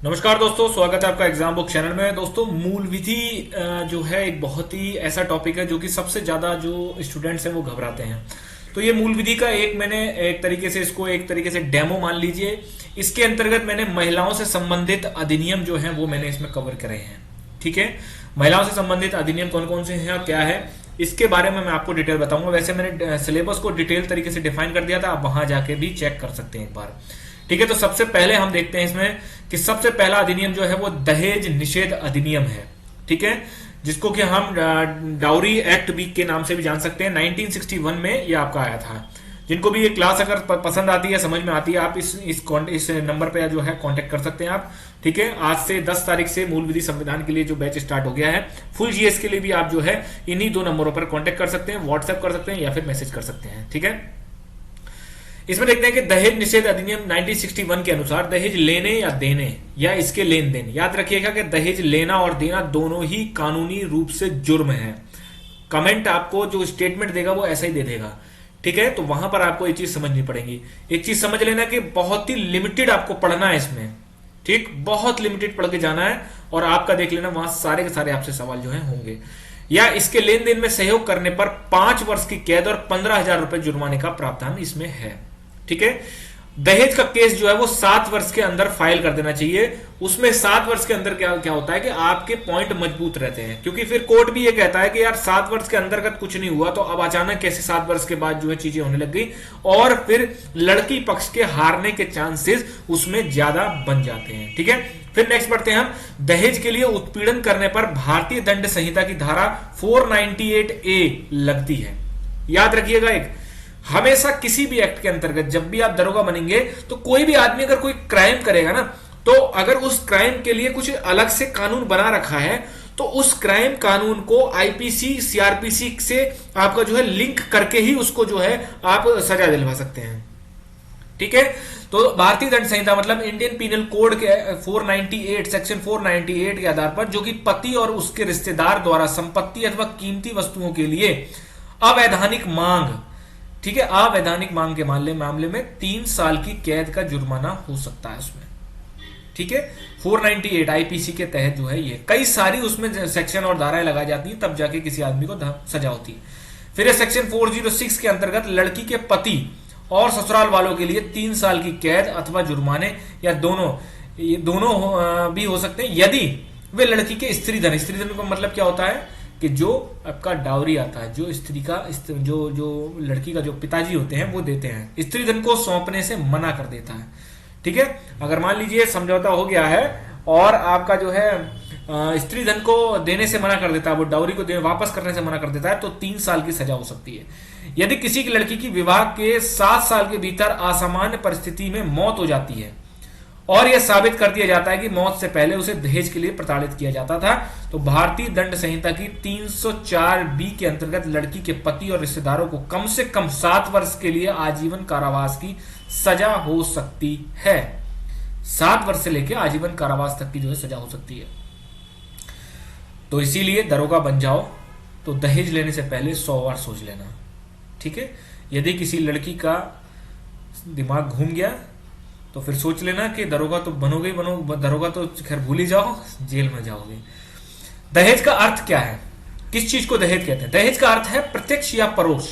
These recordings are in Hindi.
नमस्कार दोस्तों, स्वागत है आपका एग्जाम बुक चैनल में। दोस्तों, मूल विधि जो है एक बहुत ही ऐसा टॉपिक है जो कि सबसे ज्यादा जो स्टूडेंट्स हैं वो घबराते हैं। तो ये मूल विधि का मैंने एक तरीके से डेमो मान लीजिए। इसके अंतर्गत मैंने महिलाओं से संबंधित अधिनियम जो है वो मैंने इसमें कवर करे हैं। ठीक है, महिलाओं से संबंधित अधिनियम कौन कौन से हैं और क्या है इसके बारे में मैं आपको डिटेल बताऊंगा। वैसे मैंने सिलेबस को डिटेल तरीके से डिफाइन कर दिया था, आप वहां जाके भी चेक कर सकते हैं एक बार। ठीक है, तो सबसे पहले हम देखते हैं इसमें कि सबसे पहला अधिनियम जो है वो दहेज निषेध अधिनियम है। ठीक है, जिसको कि हम डाउरी एक्ट भी के नाम से भी जान सकते हैं। 1961 में ये आपका आया था। जिनको भी ये क्लास अगर पसंद आती है, समझ में आती है, आप इस नंबर पे जो है कांटेक्ट कर सकते हैं आप। ठीक है, आज से 10 तारीख से मूल विधि संविधान के लिए जो बैच स्टार्ट हो गया है, फुल जीएस के लिए भी आप जो है इन्हीं 2 नंबरों पर कांटेक्ट कर सकते हैं, व्हाट्सएप कर सकते हैं या फिर मैसेज कर सकते हैं। ठीक है, इसमें देखते हैं कि दहेज निषेध अधिनियम 1961 के अनुसार दहेज लेने या देने या इसके लेन देन, याद रखिएगा कि दहेज लेना और देना दोनों ही कानूनी रूप से जुर्म है। कमेंट आपको जो स्टेटमेंट देगा वो ऐसा ही दे देगा। ठीक है, तो वहां पर आपको एक चीज समझनी पड़ेगी। एक चीज समझ लेना कि बहुत ही लिमिटेड आपको पढ़ना है इसमें। ठीक, बहुत लिमिटेड पढ़ के जाना है और आपका देख लेना वहां सारे के सारे आपसे सवाल जो है होंगे। या इसके लेन देन में सहयोग करने पर 5 वर्ष की कैद और 15,000 रुपए जुर्माने का प्रावधान इसमें है। ठीक है, दहेज का केस जो है वो 7 वर्ष के अंदर फाइल कर देना चाहिए। उसमें 7 वर्ष के अंदर क्या क्या होता है कि आपके पॉइंट मजबूत रहते हैं, क्योंकि फिर कोर्ट भी ये कहता है कि यार 7 वर्ष के अंदर कुछ नहीं हुआ तो अब अचानक कैसे 7 वर्ष के बाद जो है चीजें होने लग गई, और फिर लड़की पक्ष के हारने के चांसेस उसमें ज्यादा बन जाते हैं। ठीक है, फिर नेक्स्ट बढ़ते हैं हम। दहेज के लिए उत्पीड़न करने पर भारतीय दंड संहिता की धारा 498A लगती है। याद रखिएगा, एक हमेशा किसी भी एक्ट के अंतर्गत जब भी आप दरोगा बनेंगे तो कोई भी आदमी अगर कोई क्राइम करेगा ना, तो अगर उस क्राइम के लिए कुछ अलग से कानून बना रखा है तो उस क्राइम कानून को आईपीसी सीआरपीसी से आपका जो है लिंक करके ही उसको जो है आप सजा दिलवा सकते हैं। ठीक है, तो भारतीय दंड संहिता मतलब इंडियन पीनल कोड के 498 सेक्शन 498 के आधार पर जो कि पति और उसके रिश्तेदार द्वारा संपत्ति अथवा कीमती वस्तुओं के लिए अवैधानिक मांग, ठीक है, अवैधानिक मांग के मामले में 3 साल की कैद का जुर्माना हो सकता है उसमें। ठीक है, 498 आईपीसी के तहत जो है ये कई सारी उसमें सेक्शन और धाराएं लगाई जाती हैं, तब जाके किसी आदमी को सजा होती है। फिर सेक्शन 406 के अंतर्गत लड़की के पति और ससुराल वालों के लिए 3 साल की कैद अथवा जुर्माने या दोनों भी हो सकते हैं यदि वे लड़की के स्त्री धन का मतलब क्या होता है कि जो आपका डाउरी आता है, जो स्त्री का जो लड़की का जो पिताजी होते हैं वो देते हैं, स्त्री धन को सौंपने से मना कर देता है। ठीक है, अगर मान लीजिए समझौता हो गया है और आपका जो है स्त्री धन को देने से मना कर देता है, वो डाउरी को वापस करने से मना कर देता है, तो 3 साल की सजा हो सकती है। यदि किसी की लड़की की विवाह के 7 साल के भीतर असामान्य परिस्थिति में मौत हो जाती है और यह साबित कर दिया जाता है कि मौत से पहले उसे दहेज के लिए प्रताड़ित किया जाता था, तो भारतीय दंड संहिता की 304B के अंतर्गत लड़की के पति और रिश्तेदारों को कम से कम 7 वर्ष के लिए आजीवन कारावास की सजा हो सकती है। 7 वर्ष से लेकर आजीवन कारावास तक की जो है सजा हो सकती है। तो इसीलिए दरोगा बन जाओ तो दहेज लेने से पहले 100 बार सोच लेना। ठीक है, यदि किसी लड़की का दिमाग घूम गया तो फिर सोच लेना कि दरोगा तो बनोगे दरोगा तो खैर भूल ही जाओ, जेल में जाओगे। दहेज का अर्थ क्या है, किस चीज को दहेज कहते हैं? दहेज का अर्थ है प्रत्यक्ष या परोक्ष।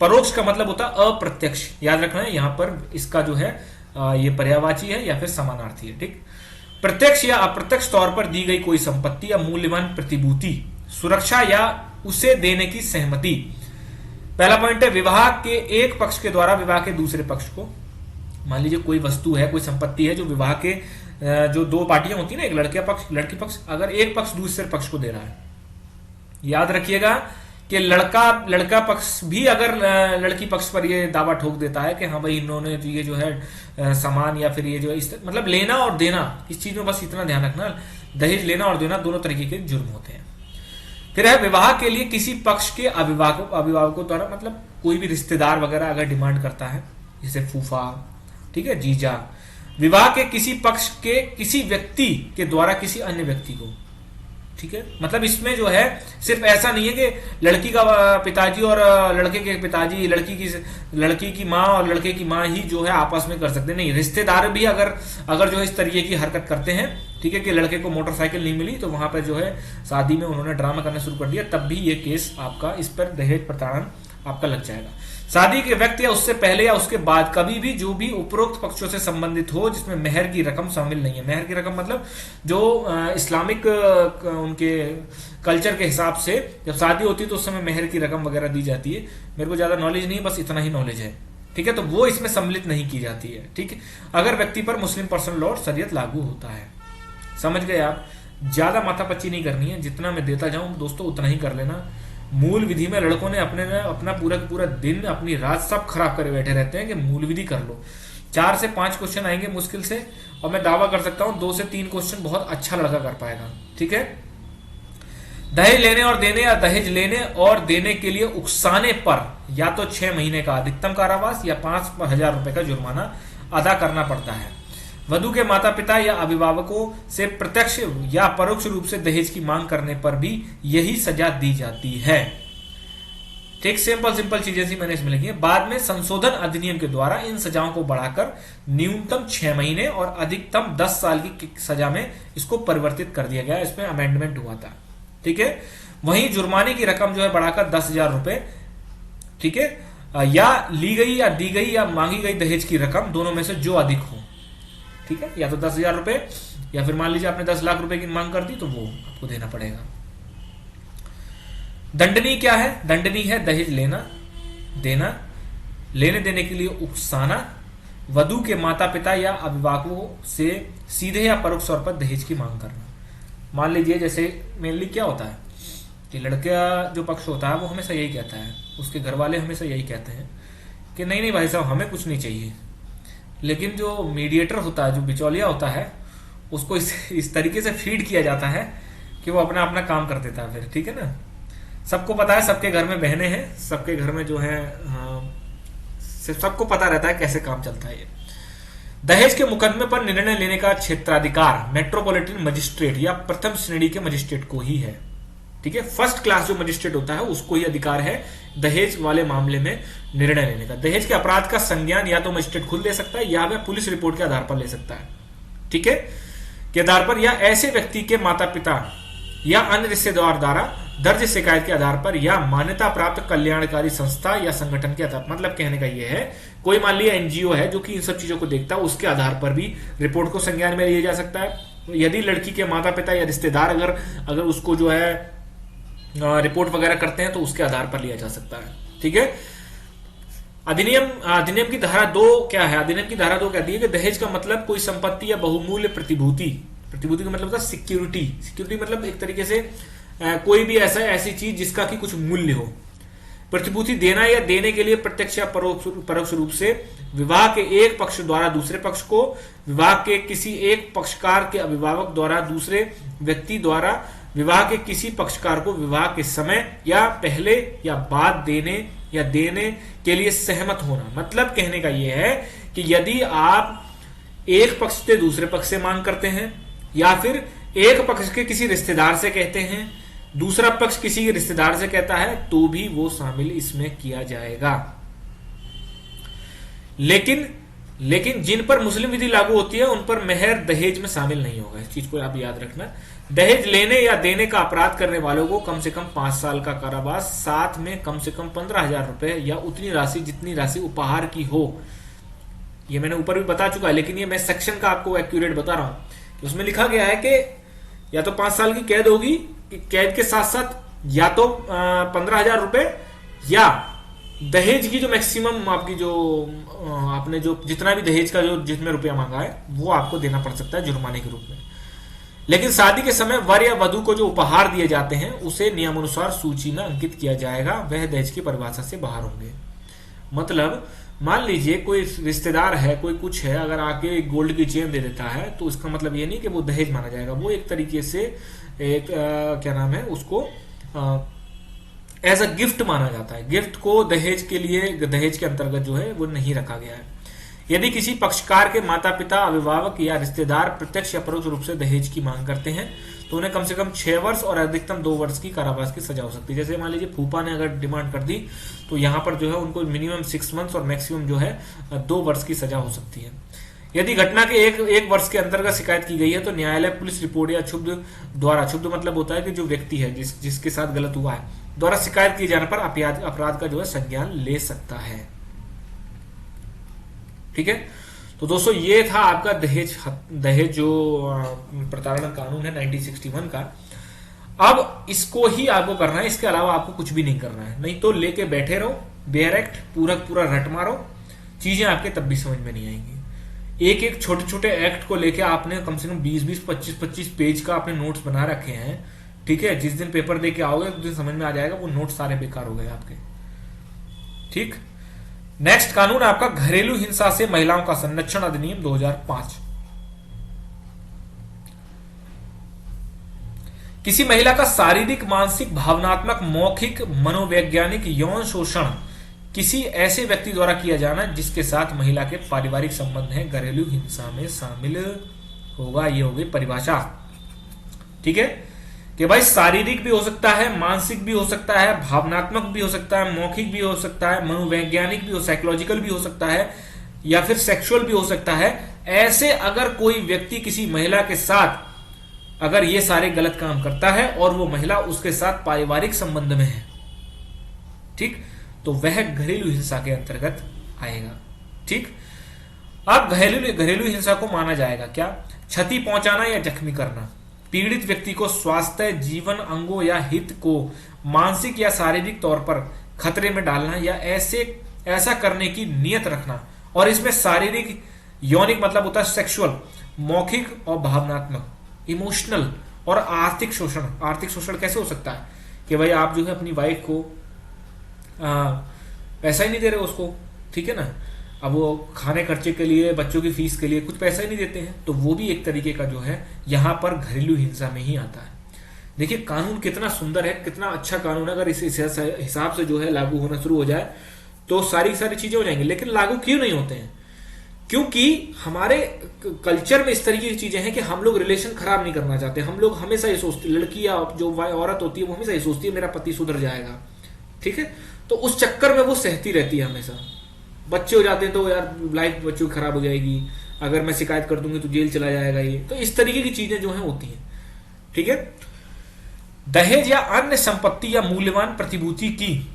परोक्ष का मतलब होता है अप्रत्यक्ष। याद रखना है, यहां पर इसका जो है ये पर्यायवाची है या फिर समानार्थी है। ठीक, प्रत्यक्ष या अप्रत्यक्ष तौर पर दी गई कोई संपत्ति या मूल्यवान प्रतिभूति, सुरक्षा या उसे देने की सहमति। पहला पॉइंट है विवाह के एक पक्ष के द्वारा विवाह के दूसरे पक्ष को। मान लीजिए कोई वस्तु है, कोई संपत्ति है जो विवाह के जो 2 पार्टियां होती है ना, एक लड़की पक्ष, अगर एक पक्ष दूसरे पक्ष को दे रहा है, याद रखिएगा कि लड़का पक्ष भी अगर लड़की पक्ष पर ये दावा ठोक देता है कि हाँ भाई इन्होंने ये जो है सामान या फिर ये जो मतलब लेना और देना, इस चीज में बस इतना ध्यान रखना, दहेज लेना और देना दोनों तरीके के जुर्म होते हैं। फिर है विवाह के लिए किसी पक्ष के अभिभावकों द्वारा, मतलब कोई भी रिश्तेदार वगैरह अगर डिमांड करता है, जैसे फूफा, ठीक है, जीजा, विवाह के किसी पक्ष के किसी व्यक्ति के द्वारा किसी अन्य व्यक्ति को, ठीक है, मतलब इसमें जो है सिर्फ ऐसा नहीं है कि लड़की का पिताजी और लड़के के पिताजी, लड़की की माँ और लड़के की माँ ही जो है आपस में कर सकते, नहीं, रिश्तेदार भी अगर अगर जो है इस तरीके की हरकत करते हैं, ठीक है, कि लड़के को मोटरसाइकिल नहीं मिली तो वहां पर जो है शादी में उन्होंने ड्रामा करना शुरू कर दिया, तब भी ये केस आपका, इस पर दहेज प्रताड़न आपका लग जाएगा। शादी के वक्त या उससे पहले या उसके बाद कभी भी जो भी उपरोक्त पक्षों से संबंधित हो जिसमें मेहर की रकम शामिल नहीं है। मेहर की रकम मतलब जो इस्लामिक उनके कल्चर के हिसाब से जब शादी होती है तो उस समय मेहर की रकम वगैरह दी जाती है। मेरे को ज्यादा नॉलेज नहीं, बस इतना ही नॉलेज है, ठीक है, तो वो इसमें सम्मिलित नहीं की जाती है, ठीक है, अगर व्यक्ति पर मुस्लिम पर्सनल लॉ शरीयत लागू होता है। समझ गए आप? ज्यादा माथापच्ची नहीं करनी है, जितना मैं देता जाऊं दोस्तों उतना ही कर लेना। मूल विधि में लड़कों ने अपना पूरा दिन अपनी रात सब खराब करे बैठे रहते हैं कि मूल विधि कर लो। 4 से 5 क्वेश्चन आएंगे मुश्किल से, और मैं दावा कर सकता हूं 2 से 3 क्वेश्चन बहुत अच्छा लड़का कर पाएगा, ठीक है। दहेज लेने और देने या दहेज लेने और देने के लिए उकसाने पर या तो 6 महीने का अधिकतम कारावास या 5,000 रुपए का जुर्माना अदा करना पड़ता है। वधू के माता पिता या अभिभावकों से प्रत्यक्ष या परोक्ष रूप से दहेज की मांग करने पर भी यही सजा दी जाती है। ठीक, सिंपल चीजें सी मैंने इसमें लिखी है। बाद में संशोधन अधिनियम के द्वारा इन सजाओं को बढ़ाकर न्यूनतम 6 महीने और अधिकतम 10 साल की सजा में इसको परिवर्तित कर दिया गया, इसमें अमेंडमेंट हुआ था, ठीक है। वहीं जुर्माने की रकम जो है बढ़ाकर 10,000 रुपए, ठीक है, या ली गई या दी गई या मांगी गई दहेज की रकम दोनों में से जो अधिक हो, ठीक है, या तो 10,000 रुपए या फिर मान लीजिए आपने 10 लाख रुपए की मांग कर दी तो वो आपको देना पड़ेगा। दंडनीय क्या है? दंडनीय है दहेज लेना, देना, लेने देने के लिए उकसाना, वधू के माता पिता या अभिभावकों से सीधे या परोक्ष तौर पर दहेज की मांग करना। मान लीजिए जैसे मेनली क्या होता है कि लड़का जो पक्ष होता है वो हमेशा यही कहता है, उसके घर वाले हमेशा यही कहते हैं कि नहीं नहीं भाई साहब हमें कुछ नहीं चाहिए, लेकिन जो मीडिएटर होता है, जो बिचौलिया होता है, उसको इस तरीके से फीड किया जाता है कि वो अपना अपना काम कर देता है फिर, ठीक है ना। सबको पता है, सबके घर में बहनें हैं, सबके घर में जो है सबको पता रहता है कैसे काम चलता है ये। दहेज के मुकदमे पर निर्णय लेने का क्षेत्राधिकार मेट्रोपॉलिटन मजिस्ट्रेट या प्रथम श्रेणी के मजिस्ट्रेट को ही है, ठीक है। फर्स्ट क्लास जो मजिस्ट्रेट होता है उसको ही अधिकार है दहेज वाले मामले में निर्णय लेने का। दहेज के अपराध का संज्ञान या तो मजिस्ट्रेट खुद ले सकता है या वह पुलिस रिपोर्ट के आधार पर ले सकता है, ठीक है, के आधार पर, या ऐसे व्यक्ति के माता पिता या अन्य रिश्तेदार द्वारा दर्ज शिकायत के आधार पर या मान्यता प्राप्त कल्याणकारी संस्था या संगठन के आधार। मतलब कहने का यह है, कोई मान लिया एनजीओ है जो कि इन सब चीजों को देखता है, उसके आधार पर भी रिपोर्ट को संज्ञान में लिया जा सकता है। यदि लड़की के माता पिता या रिश्तेदार अगर उसको जो है रिपोर्ट वगैरह करते हैं तो उसके आधार पर लिया जा सकता है, ठीक है। अधिनियम की धारा 2 क्या है? अधिनियम की धारा 2 कहती है कि दहेज का मतलब कोई संपत्ति या बहुमूल्य प्रतिभूति का मतलब होता है सिक्योरिटी मतलब एक तरीके से कोई भी ऐसी चीज जिसका कि कुछ मूल्य हो। प्रतिभूति देना या देने के लिए प्रत्यक्ष या परोक्ष रूप से विवाह के एक पक्ष द्वारा दूसरे पक्ष को, विवाह के किसी एक पक्षकार के अभिभावक द्वारा दूसरे व्यक्ति द्वारा विवाह के किसी पक्षकार को विवाह के समय या पहले या बाद देने के लिए सहमत होना। मतलब कहने का यह है कि यदि आप एक पक्ष से दूसरे पक्ष से मांग करते हैं या फिर एक पक्ष के किसी रिश्तेदार से कहते हैं, दूसरा पक्ष किसी रिश्तेदार से कहता है, तो भी वो शामिल इसमें किया जाएगा। लेकिन जिन पर मुस्लिम विधि लागू होती है उन पर मेहर दहेज में शामिल नहीं होगा। इस चीज को आप याद रखना। दहेज लेने या देने का अपराध करने वालों को कम से कम 5 साल का कारावास, साथ में कम से कम 15,000 रुपए या उतनी राशि जितनी राशि उपहार की हो। ये मैंने ऊपर भी बता चुका है, लेकिन ये मैं सेक्शन का आपको एक्यूरेट बता रहा हूं। उसमें लिखा गया है कि या तो 5 साल की कैद होगी, कैद के साथ साथ या तो 15,000 रुपए या दहेज की जो मैक्सिमम आपकी जो आपने जो जितना भी दहेज का जो जितने रुपया मांगा है वो आपको देना पड़ सकता है जुर्माने के रूप में। लेकिन शादी के समय वर या वधु को जो उपहार दिए जाते हैं उसे नियमानुसार सूची में अंकित किया जाएगा, वह दहेज की परिभाषा से बाहर होंगे। मतलब मान लीजिए कोई रिश्तेदार है, कोई कुछ है, अगर आके गोल्ड की चेन दे देता है तो इसका मतलब ये नहीं कि वो दहेज माना जाएगा। वो एक तरीके से एक क्या नाम है उसको एज अ गिफ्ट माना जाता है। गिफ्ट को दहेज के लिए दहेज के अंतर्गत जो है वो नहीं रखा गया है। यदि किसी पक्षकार के माता पिता, अभिभावक या रिश्तेदार प्रत्यक्ष या परोक्ष रूप से दहेज की मांग करते हैं तो उन्हें कम से कम 6 वर्ष और अधिकतम 2 वर्ष की कारावास की सजा हो सकती है। जैसे मान लीजिए फूफा ने अगर डिमांड कर दी तो यहाँ पर जो है उनको मिनिमम 6 मंथ्स और मैक्सिमम जो है 2 वर्ष की सजा हो सकती है। यदि घटना के एक वर्ष के अंतर्गत शिकायत की गई है तो न्यायालय पुलिस रिपोर्ट या क्षुब्ध द्वारा, क्षुब्ध मतलब होता है कि जो व्यक्ति है जिसके साथ गलत हुआ है, द्वारा शिकायत किए जाने पर अपराध का जो है संज्ञान ले सकता है। ठीक है, तो दोस्तों ये था आपका दहेज जो प्रताड़ना कानून है 1961 का। अब इसको ही आपको करना है, इसके अलावा आपको कुछ भी नहीं करना है, नहीं तो लेके बैठे रहो बेयर एक्ट पूरा रट मारो, चीजें आपके तब भी समझ में नहीं आएंगी। एक एक छोटे छोटे एक्ट को लेके आपने कम से कम 20-20, 25-25 पेज का आपने नोट्स बना रखे हैं। ठीक है, जिस दिन पेपर दे के आओगे उस दिन समझ में आ जाएगा वो नोट सारे बेकार हो गए आपके। ठीक, नेक्स्ट कानून आपका घरेलू हिंसा से महिलाओं का संरक्षण अधिनियम 2005। किसी महिला का शारीरिक, मानसिक, भावनात्मक, मौखिक, मनोवैज्ञानिक यौन शोषण किसी ऐसे व्यक्ति द्वारा किया जाना जिसके साथ महिला के पारिवारिक संबंध है, घरेलू हिंसा में शामिल होगा। ये हो गई परिभाषा। ठीक है, कि भाई शारीरिक भी हो सकता है, मानसिक भी हो सकता है, भावनात्मक भी हो सकता है, मौखिक भी हो सकता है, मनोवैज्ञानिक भी हो, साइकोलॉजिकल भी हो सकता है, या फिर सेक्सुअल भी हो सकता है। ऐसे अगर कोई व्यक्ति किसी महिला के साथ अगर ये सारे गलत काम करता है और वो महिला उसके साथ पारिवारिक संबंध में है, ठीक, तो वह घरेलू हिंसा के अंतर्गत आएगा। ठीक, अब घरेलू हिंसा को माना जाएगा क्या? क्षति पहुंचाना या जख्मी करना, पीड़ित व्यक्ति को स्वास्थ्य, जीवन, अंगों या हित को मानसिक या शारीरिक तौर पर खतरे में डालना या ऐसा करने की नियत रखना। और इसमें शारीरिक, यौनिक मतलब होता है सेक्सुअल, मौखिक और भावनात्मक, इमोशनल और आर्थिक शोषण। आर्थिक शोषण कैसे हो सकता है कि भाई आप जो है अपनी वाइफ को पैसा ही नहीं दे रहे उसको, ठीक है ना, अब वो खाने खर्चे के लिए, बच्चों की फीस के लिए कुछ पैसा ही नहीं देते हैं, तो वो भी एक तरीके का जो है यहाँ पर घरेलू हिंसा में ही आता है। देखिए कानून कितना सुंदर है, कितना अच्छा कानून है। अगर इस हिसाब से जो है लागू होना शुरू हो जाए तो सारी चीजें हो जाएंगी। लेकिन लागू क्यों नहीं होते हैं? क्योंकि हमारे कल्चर में इस तरीके की चीजें हैं कि हम लोग रिलेशन खराब नहीं करना चाहते। हम लोग हमेशा ये सोचते, लड़की या जो औरत होती है वो हमेशा ये सोचती है मेरा पति सुधर जाएगा, ठीक है, तो उस चक्कर में वो सहती रहती है हमेशा। बच्चे हो जाते हैं तो यार लाइफ बच्चों की खराब हो जाएगी, अगर मैं शिकायत कर दूंगी तो जेल चला जाएगा ये, तो इस तरीके की चीजें जो है होती हैं। ठीक है, दहेज या अन्य संपत्ति या मूल्यवान प्रतिभूति की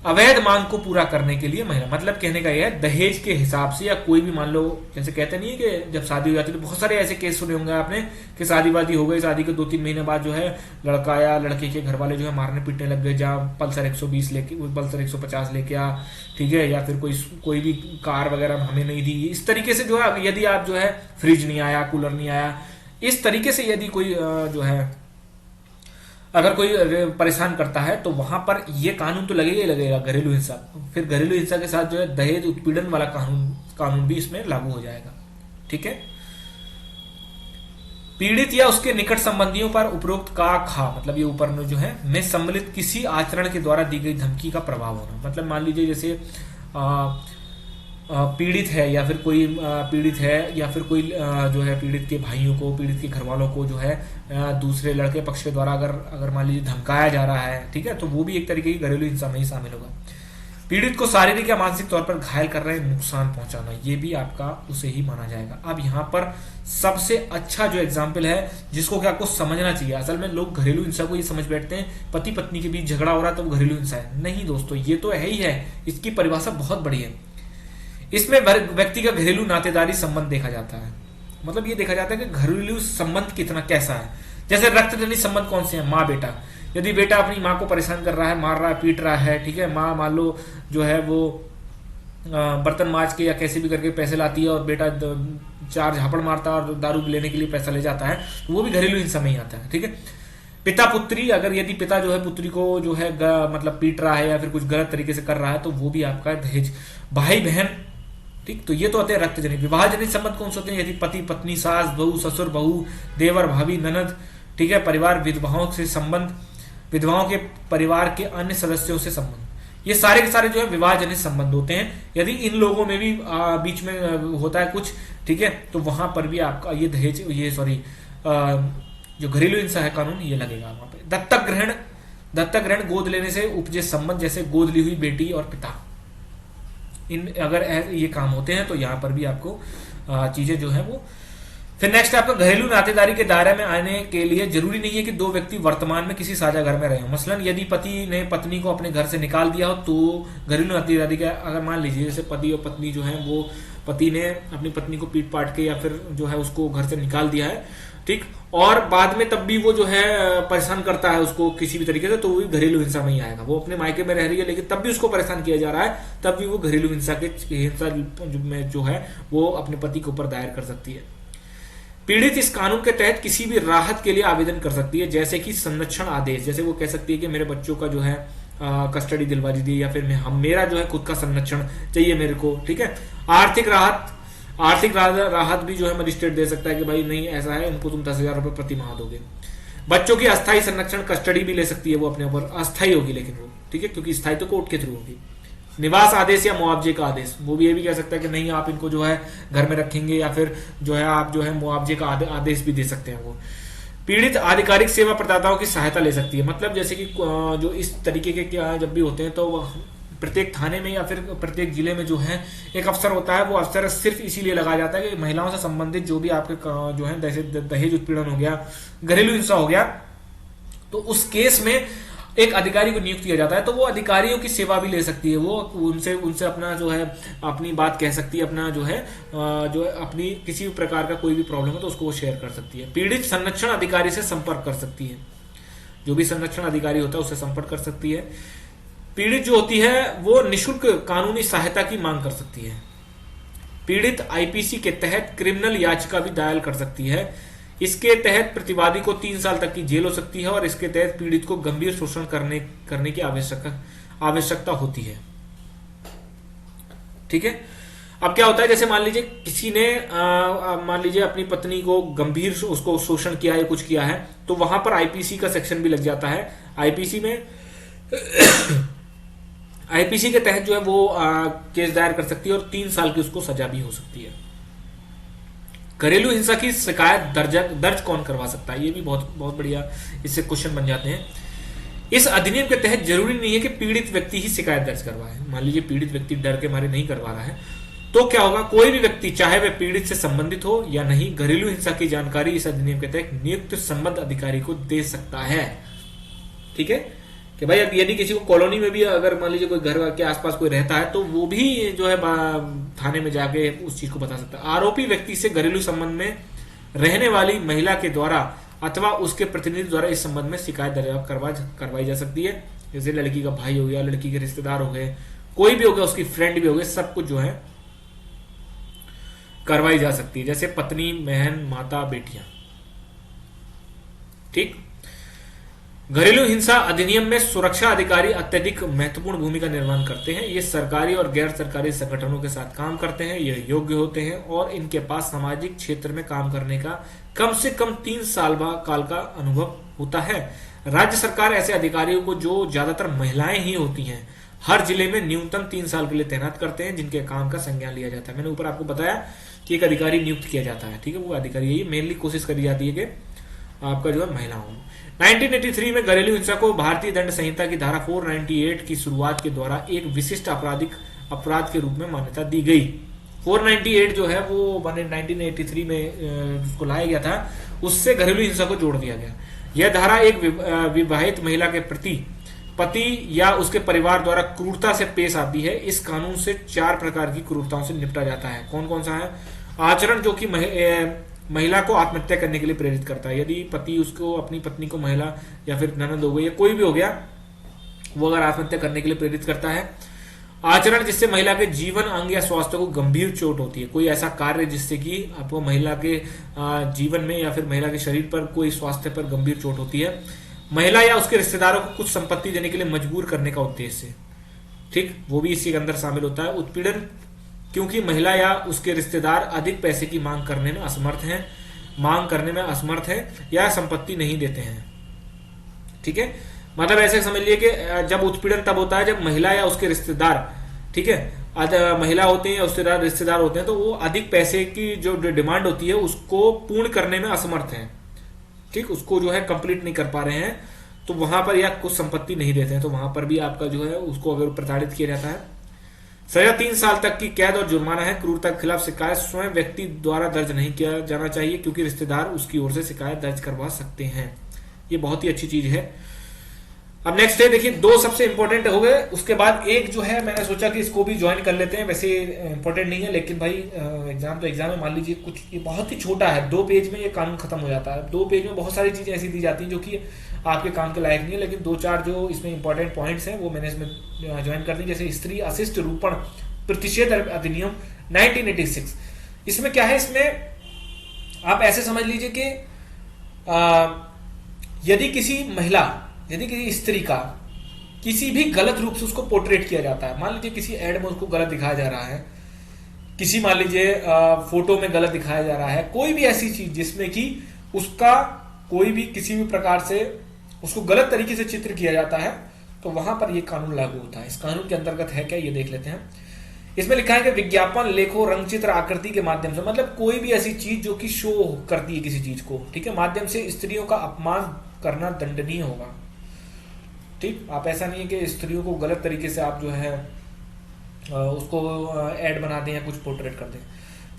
अवैध मांग को पूरा करने के लिए महिला, मतलब कहने का यह है दहेज के हिसाब से या कोई भी, मान लो जैसे कहते नहीं है कि जब शादी हो जाती है तो बहुत सारे ऐसे केस सुने होंगे आपने कि शादी वादी हो गई, शादी के 2-3 महीने बाद जो है लड़का या लड़के के घर वाले जो है मारने पीटने लग गए, जहाँ पल्सर 120 लेके, पल्सर 150 लेके आ, ठीक है, या फिर कोई भी कार वगैरह हमें नहीं दी। इस तरीके से जो है यदि आप जो है फ्रिज नहीं आया, कूलर नहीं आया, इस तरीके से यदि कोई जो है अगर कोई परेशान करता है तो वहां पर ये कानून तो लगेगा ही लगेगा, घरेलू हिंसा। फिर घरेलू हिंसा के साथ जो है दहेज उत्पीड़न वाला कानून भी इसमें लागू हो जाएगा। ठीक है, पीड़ित या उसके निकट संबंधियों पर उपरोक्त का खा, मतलब ये ऊपर में जो है में सम्मिलित किसी आचरण के द्वारा दी गई धमकी का प्रभाव होना। मतलब मान लीजिए जैसे पीड़ित है या फिर कोई पीड़ित है या फिर कोई जो है पीड़ित के भाइयों को, पीड़ित के घर वालों को जो है दूसरे लड़के पक्ष के द्वारा अगर मान लीजिए धमकाया जा रहा है, ठीक है, तो वो भी एक तरीके की घरेलू हिंसा में ही शामिल होगा। पीड़ित को शारीरिक या मानसिक तौर पर घायल कर रहे नुकसान पहुंचाना, ये भी आपका उसे ही माना जाएगा। अब यहाँ पर सबसे अच्छा जो एग्जाम्पल है जिसको कि आपको समझना चाहिए, असल में लोग घरेलू हिंसा को ये समझ बैठते हैं पति पत्नी के बीच झगड़ा हो रहा है तो वो घरेलू हिंसा है। नहीं दोस्तों, ये तो है ही है, इसकी परिभाषा बहुत बड़ी है। इसमें व्यक्ति का घरेलू नातेदारी संबंध देखा जाता है, मतलब ये देखा जाता है कि घरेलू संबंध कितना कैसा है। जैसे रक्तजनित संबंध कौन से हैं? माँ बेटा, यदि बेटा अपनी माँ को परेशान कर रहा है, मार रहा है, पीट रहा है, ठीक है, माँ मान लो जो है वो बर्तन माज के या कैसे भी करके पैसे लाती है और बेटा 4 झापड़ मारता है और दारू लेने के लिए पैसा ले जाता है, तो वो भी घरेलू हिंसा में ही आता है। ठीक है, पिता पुत्री, अगर यदि पिता जो है पुत्री को जो है मतलब पीट रहा है या फिर कुछ गलत तरीके से कर रहा है तो वो भी आपका दहेज। भाई बहन, ठीक, तो ये तो होते हैं रक्त जनित। विवाह जनित संबंध कौन से होते हैं? यदि पति पत्नी, सास बहू, ससुर बहू, देवर भाभी, ननद, ठीक है, परिवार, विधवाओं से संबंध, विधवाओं के परिवार के अन्य सदस्यों से संबंध, ये सारे के सारे जो है विवाह जनित संबंध होते हैं। यदि इन लोगों में भी बीच में होता है कुछ, ठीक है, तो वहां पर भी आपका ये दहेज, ये सॉरी जो घरेलू हिंसा है कानून ये लगेगा वहां पे। दत्तक ग्रहण गोद लेने से उपजे संबंध, जैसे गोद ली हुई बेटी और पिता, इन अगर ये काम होते हैं तो यहाँ पर भी आपको चीजें जो है वो। फिर नेक्स्ट आपका घरेलू नातेदारी के दायरे में आने के लिए जरूरी नहीं है कि दो व्यक्ति वर्तमान में किसी साझा घर में रहे हो। मसलन यदि पति ने पत्नी को अपने घर से निकाल दिया हो तो घरेलू नातेदारी का, अगर मान लीजिए जैसे पति और पत्नी जो है वो, पति ने अपनी पत्नी को पीट पाट के या फिर जो है उसको घर से निकाल दिया है, ठीक, और बाद में तब भी वो जो है परेशान करता है उसको किसी भी तरीके से, तो वो भी घरेलू हिंसा में ही आएगा। वो अपने मायके में रह रही है लेकिन तब भी उसको परेशान किया जा रहा है, तब भी वो घरेलू हिंसा में जो है वो अपने पति के ऊपर दायर कर सकती है। पीड़ित इस कानून के तहत किसी भी राहत के लिए आवेदन कर सकती है, जैसे कि संरक्षण आदेश, जैसे वो कह सकती है कि मेरे बच्चों का जो है कस्टडी दिलवा दीजिए, या फिर मेरा जो है खुद का संरक्षण चाहिए मेरे को, ठीक है। आर्थिक राहत भी जो है मजिस्ट्रेट दे सकता है कि भाई नहीं ऐसा है, उनको तुम 10,000 रुपए प्रति माह दोगे। बच्चों की अस्थायी संरक्षण कस्टडी भी ले सकती है वो अपने ऊपर, अस्थायी होगी लेकिन वो, ठीक है, क्योंकि स्थायी तो कोर्ट के थ्रू होगी। निवास आदेश या मुआवजे का आदेश, वो भी ये भी कह सकता है कि नहीं आप इनको जो है घर में रखेंगे, या फिर जो है आप जो है मुआवजे का आदेश भी दे सकते हैं वो। पीड़ित आधिकारिक सेवा प्रदाताओं की सहायता ले सकती है, मतलब जैसे कि जो इस तरीके के क्या जब भी होते हैं तो प्रत्येक थाने में या फिर प्रत्येक जिले में जो है एक अफसर होता है, वो अफसर सिर्फ इसीलिए लगाया जाता है कि महिलाओं से संबंधित जो भी आपके जो है दहेज उत्पीड़न हो गया, घरेलू हिंसा हो गया, तो उस केस में एक अधिकारी को नियुक्त किया जाता है, तो वो अधिकारियों की सेवा भी ले सकती है, वो उनसे अपना जो है अपनी बात कह सकती है, अपना जो है अपनी किसी भी प्रकार का कोई भी प्रॉब्लम है तो उसको वो शेयर कर सकती है। पीड़ित संरक्षण अधिकारी से संपर्क कर सकती है, जो भी संरक्षण अधिकारी होता है उससे संपर्क कर सकती है। पीड़ित जो होती है वो निःशुल्क कानूनी सहायता की मांग कर सकती है। पीड़ित आईपीसी के तहत क्रिमिनल याचिका भी दायर कर सकती है। इसके तहत प्रतिवादी को 3 साल तक की जेल हो सकती है और इसके तहत पीड़ित को गंभीर शोषण करने की आवश्यकता होती है, ठीक है। अब क्या होता है, जैसे मान लीजिए किसी ने मान लीजिए अपनी पत्नी को गंभीर उसको शोषण किया है, कुछ किया है, तो वहां पर आईपीसी का सेक्शन भी लग जाता है। आईपीसी में आईपीसी के तहत जो है वो केस दायर कर सकती है और 3 साल की उसको सजा भी हो सकती है। घरेलू हिंसा की शिकायत दर्ज कौन करवा सकता है, ये भी बहुत बहुत बढ़िया इससे क्वेश्चन बन जाते हैं। इस अधिनियम के तहत जरूरी नहीं है कि पीड़ित व्यक्ति ही शिकायत दर्ज करवाए। मान लीजिए पीड़ित व्यक्ति डर के मारे नहीं करवा रहा है, तो क्या होगा, कोई भी व्यक्ति चाहे वह पीड़ित से संबंधित हो या नहीं, घरेलू हिंसा की जानकारी इस अधिनियम के तहत नियुक्त संबद्ध अधिकारी को दे सकता है, ठीक है। कि भाई यदि किसी को कॉलोनी में भी अगर मान लीजिए कोई घर के आसपास कोई रहता है तो वो भी जो है थाने में जाके उस चीज को बता सकता है। आरोपी व्यक्ति से घरेलू संबंध में रहने वाली महिला के द्वारा अथवा उसके प्रतिनिधि द्वारा इस संबंध में शिकायत दर्ज करवाई जा सकती है। जैसे लड़की का भाई हो गया, लड़की के रिश्तेदार हो गए, कोई भी हो गया, उसकी फ्रेंड भी हो गए, सब कुछ जो है करवाई जा सकती है, जैसे पत्नी, बहन, माता, बेटियां, ठीक। घरेलू हिंसा अधिनियम में सुरक्षा अधिकारी अत्यधिक महत्वपूर्ण भूमिका निर्वहन करते हैं। ये सरकारी और गैर सरकारी संगठनों के साथ काम करते हैं, ये योग्य होते हैं और इनके पास सामाजिक क्षेत्र में काम करने का कम से कम 3 साल काल का अनुभव होता है। राज्य सरकार ऐसे अधिकारियों को, जो ज्यादातर महिलाएं ही होती हैं, हर जिले में न्यूनतम 3 साल के लिए तैनात करते हैं, जिनके काम का संज्ञान लिया जाता है। मैंने ऊपर आपको बताया कि एक अधिकारी नियुक्त किया जाता है, ठीक है। वो अधिकारी यही मेनली कोशिश करी जाती है कि आपका जो है महिलाओं। 1983 में घरेलू हिंसा को भारतीय दंड संहिता की धारा 498 की शुरुआत के द्वारा एक विशिष्ट आपराधिक अपराध के रूप में मान्यता दी गई। 498 जो है वो 1983 में उसको लाया गया था, उससे घरेलू हिंसा को जोड़ दिया गया। यह धारा एक विवाहित महिला के प्रति पति या उसके परिवार द्वारा क्रूरता से पेश आती है। इस कानून से 4 प्रकार की क्रूरताओं से निपटा जाता है। कौन कौन सा है? आचरण जो कि महिला को आत्महत्या करने के लिए प्रेरित करता है। यदि पति उसको अपनी पत्नी को, महिला या फिर ननद हो गई या कोई भी हो गया, वो अगर आत्महत्या करने के लिए प्रेरित करता है। आचरण जिससे महिला के जीवन, अंग या स्वास्थ्य को गंभीर चोट होती है। कोई ऐसा कार्य जिससे कि आपको महिला के जीवन में या फिर महिला के शरीर पर, कोई स्वास्थ्य पर गंभीर चोट होती है। महिला या उसके रिश्तेदारों को कुछ संपत्ति देने के लिए मजबूर करने का उद्देश्य, ठीक, वो भी इसी के अंदर शामिल होता है। उत्पीड़न, क्योंकि महिला या उसके रिश्तेदार अधिक पैसे की मांग करने में असमर्थ हैं या संपत्ति नहीं देते हैं, ठीक है। मतलब ऐसे समझ लिए कि जब उत्पीड़न तब होता है जब महिला या उसके रिश्तेदार, ठीक है, महिला होते हैं या रिश्तेदार होते हैं, तो वो अधिक पैसे की जो डिमांड होती है उसको पूर्ण करने में असमर्थ हैं, ठीक, उसको जो है कंप्लीट नहीं कर पा रहे हैं, तो वहां पर या कुछ संपत्ति नहीं देते हैं, तो वहां पर भी आपका जो है उसको अगर प्रताड़ित किया जाता है। सजा 3 साल तक की कैद और जुर्माना है। क्रूरता के खिलाफ शिकायत स्वयं व्यक्ति द्वारा दर्ज नहीं किया जाना चाहिए, क्योंकि रिश्तेदार उसकी ओर से शिकायत दर्ज करवा सकते हैं। ये बहुत ही अच्छी चीज है। अब नेक्स्ट है, देखिए 2 सबसे इंपॉर्टेंट हो गए, उसके बाद एक जो है मैंने सोचा कि इसको भी ज्वाइन कर लेते हैं। वैसे इंपॉर्टेंट नहीं है, लेकिन भाई एग्जाम तो एग्जाम है। मान लीजिए कुछ ये बहुत ही छोटा है, 2 पेज में ये कानून खत्म हो जाता है। 2 पेज में बहुत सारी चीजें ऐसी दी जाती हैं जो कि आपके काम के लायक नहीं है, लेकिन 2-4 जो इसमें इंपॉर्टेंट पॉइंट्स हैं वो मैंने इसमें ज्वाइन कर दी। जैसे स्त्री अशिष्ट रूपण प्रतिषेध अधिनियम 1986। इसमें क्या है, इसमें आप ऐसे समझ लीजिए कि यदि किसी स्त्री का किसी भी गलत रूप से उसको पोर्ट्रेट किया जाता है, मान लीजिए किसी एड में उसको गलत दिखाया जा रहा है, किसी मान लीजिए फोटो में गलत दिखाया जा रहा है, कोई भी ऐसी चीज जिसमें कि उसका कोई भी किसी भी प्रकार से उसको गलत तरीके से चित्र किया जाता है, तो वहां पर यह कानून लागू होता है। इस कानून के अंतर्गत है क्या, ये देख लेते हैं। इसमें लिखा है कि विज्ञापन, लेखों, रंगचित्र, आकृति के माध्यम से, मतलब कोई भी ऐसी चीज जो कि शो करती है किसी चीज को, ठीक है, माध्यम से स्त्रियों का अपमान करना दंडनीय होगा। ठीक, आप ऐसा नहीं है कि स्त्रियों को गलत तरीके से आप जो है उसको ऐड बना दें या कुछ पोर्ट्रेट कर दें।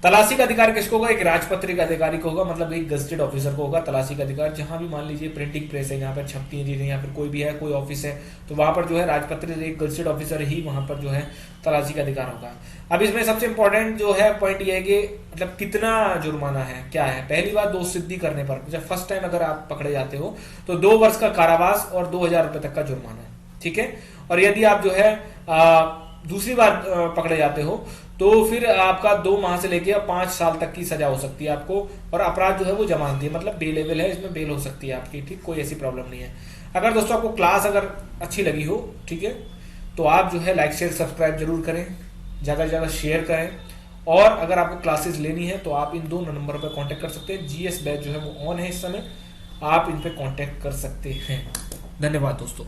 तलाशी का अधिकार किसको होगा, एक राजपत्रित अधिकारी को होगा, मतलब एक गजटेड ऑफिसर को होगा तलाशी का अधिकार। जहां भी मान लीजिए प्रिंटिंग प्रेस है, यहाँ पर छपती है चीजें, या फिर कोई भी है, कोई ऑफिस है, तो वहां पर जो है राजपत्रित एक गजटेड ऑफिसर ही वहां पर जो है तलाशी का अधिकार होगा। अब इसमें सबसे इंपॉर्टेंट जो है पॉइंट ये है कि मतलब कितना जुर्माना है, क्या है। पहली बात, दोष सिद्धि करने पर, जब फर्स्ट टाइम अगर आप पकड़े जाते हो तो 2 वर्ष का कारावास और 2000 रुपए तक का जुर्माना है, ठीक है। और यदि आप जो है दूसरी बार पकड़े जाते हो तो फिर आपका 2 माह से लेकर 5 साल तक की सजा हो सकती है आपको, और अपराध जो है वो जमानती है, मतलब बेलेबल है, इसमें बेल हो सकती है आपकी, ठीक, कोई ऐसी प्रॉब्लम नहीं है। अगर दोस्तों आपको क्लास अगर अच्छी लगी हो, ठीक है, तो आप जो है लाइक शेयर सब्सक्राइब जरूर करें, ज्यादा से ज्यादा शेयर करें। और अगर आपको क्लासेस लेनी है तो आप इन 2 नंबर पर कॉन्टेक्ट कर सकते हैं। GS बैच जो है वो ऑन है इस समय, आप इन पर कॉन्टेक्ट कर सकते हैं। धन्यवाद दोस्तों।